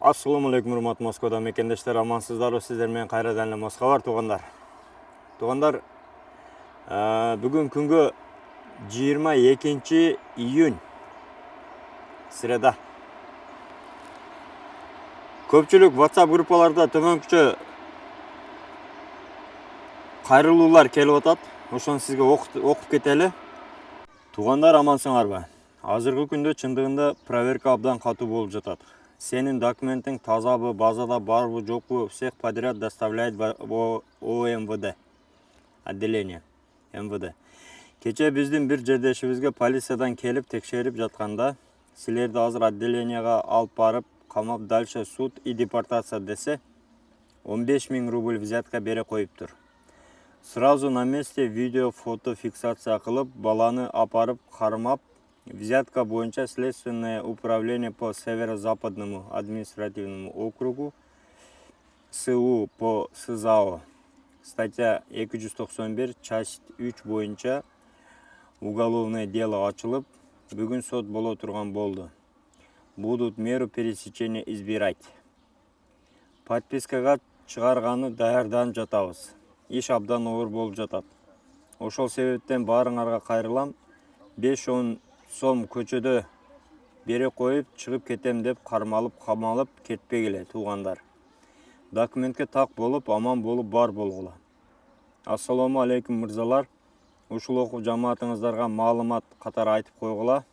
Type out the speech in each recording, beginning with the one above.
Assalamu alaikum hurmatly Moskvada mekendештер, амансыздарбы, сиздер менен кайрадан эле Москва бар туугандар. Туугандар, бүгүн күнгө 22 июнь среда. Көпчүлүк WhatsApp группаларда төмөнкүчө кайрылуулар келип атат. Ошону сизге окуп кетели. Туугандар, амансыңарбы? Азыркы күндө чындыгында проверка абдан катуу болуп жатат. Senin dokumentin тазабы, базада барбы, жокпу, всех подряд доставляет в ОМВД. Отделение МВД. Кече биздин бир жердешибизге полициядан келип текшерип жатканда, силерди азыр отделенияга алып барып, камап дальше суд и депортация десе, 15 000 рубль взятка бере коюптур. Сразу на месте видео, фото фиксация кылып, баланы апарып кармап, взятка боюнча Следственное управление по Северо-Западному административному округу, СУ по СЗАО, статья 291, часть 3 боюнча уголовное дело ачылып, бүгүн сот боло турган болду. Будут меру пересечения избирать. Подпискага чыгарганы даярданып жатабыз. Иш абдан оор болуп жатат. Ошол себептен баарыңарга кайрылам. 5-10 сом көчөдө бере коюп чыгып кетем деп кармалып камалып кетпегиле туугандар. Документке так болуп, аман болуп бар болгула. Ассаламу алейкум мырзалар. Ушул окуп жамаатыңыздарга маалымат катары айтып койгула.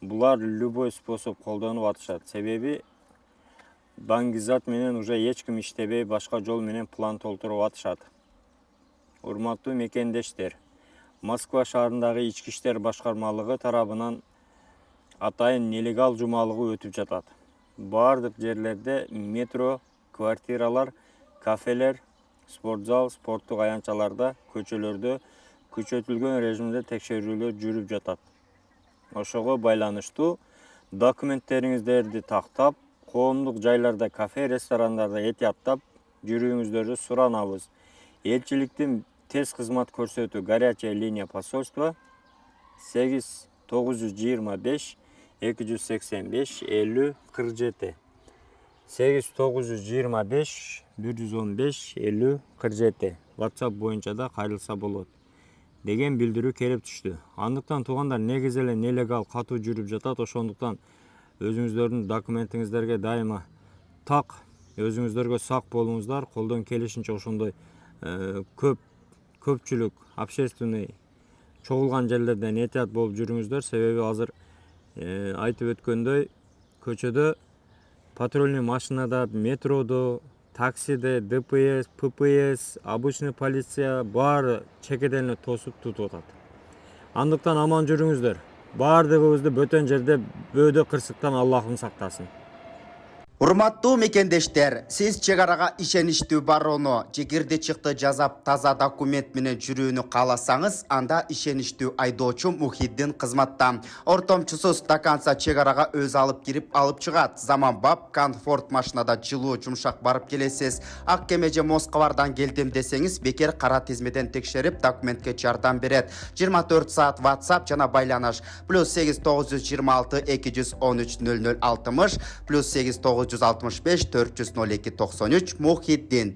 Булар любой способ колдонуп атышат. Себеби баңгизат менен уже эч ким иштебей, башка жол менен план толтуруп атышат. Урматтуу мекендештер, Москва шаарындагы ички иштер башкармалыгы тарабынан атайын нелегал жумалыгы өтүп жатат. Бардык жерлерде метро, квартиралар, кафелер, спортзал, спорттук аянтчаларда, көчөлөрдө күчөтүлгөн режимде текшерүүлөр жүрүп жатат. Ошого байланыштуу документтериңиздерди тактап, коомдук жайларда, кафе, ресторандарда этияттап жүрүүңүздөрдү суранабыз. Элчиликтин тез кызмат көрсөтүү горячая линия посольства 8 925 285 50 47 8 925 115 50 47 WhatsApp боюнча да кайрылса болот деген билдирүү келип түштү. Андыктан туугандар, негизи эле нелегал катуу жүрүп жатат. Ошондуктан өзүңүздөрдүн документиңиздерге дайыма так, өзүңүздөргө сак болуңуздар. Колдон келишинче ошондой көпчүлүк общественный чогулган жерлерден этият болуп жүрүңүздөр. Себеби азыр айтып өткөндөй, көчөдө, патрульный машинада, метродо, таксиде, ДПС, ППС, обычный полиция баары чекеден эле тосуп тутуп атат. Андыктан аман жүрүңүздөр. Баардыгыбызды бөтөн жерде бөөдө кырсыктан Аллахым сактасын. Урматтуу мекендештер, сиз чек арага ишеничтүү барууну, жекирди чыкты жазап таза документ менен жүрүүнү кааласаңыз, анда ишеничтүү айдоочу Мухиддин кызматта. Ортомчусуз до конца чек арага өзү алып кирип алып чыгат. Заманбап комфорт машинада жылуу жумшак барып келесиз. Ак кемеже Москвардан келдим десеңиз, бекер кара тизмеден текшерип документке жардам берет. 24 саат WhatsApp жана байланыш +8 926 213 0060 +8 965 402 93 Мухиддин.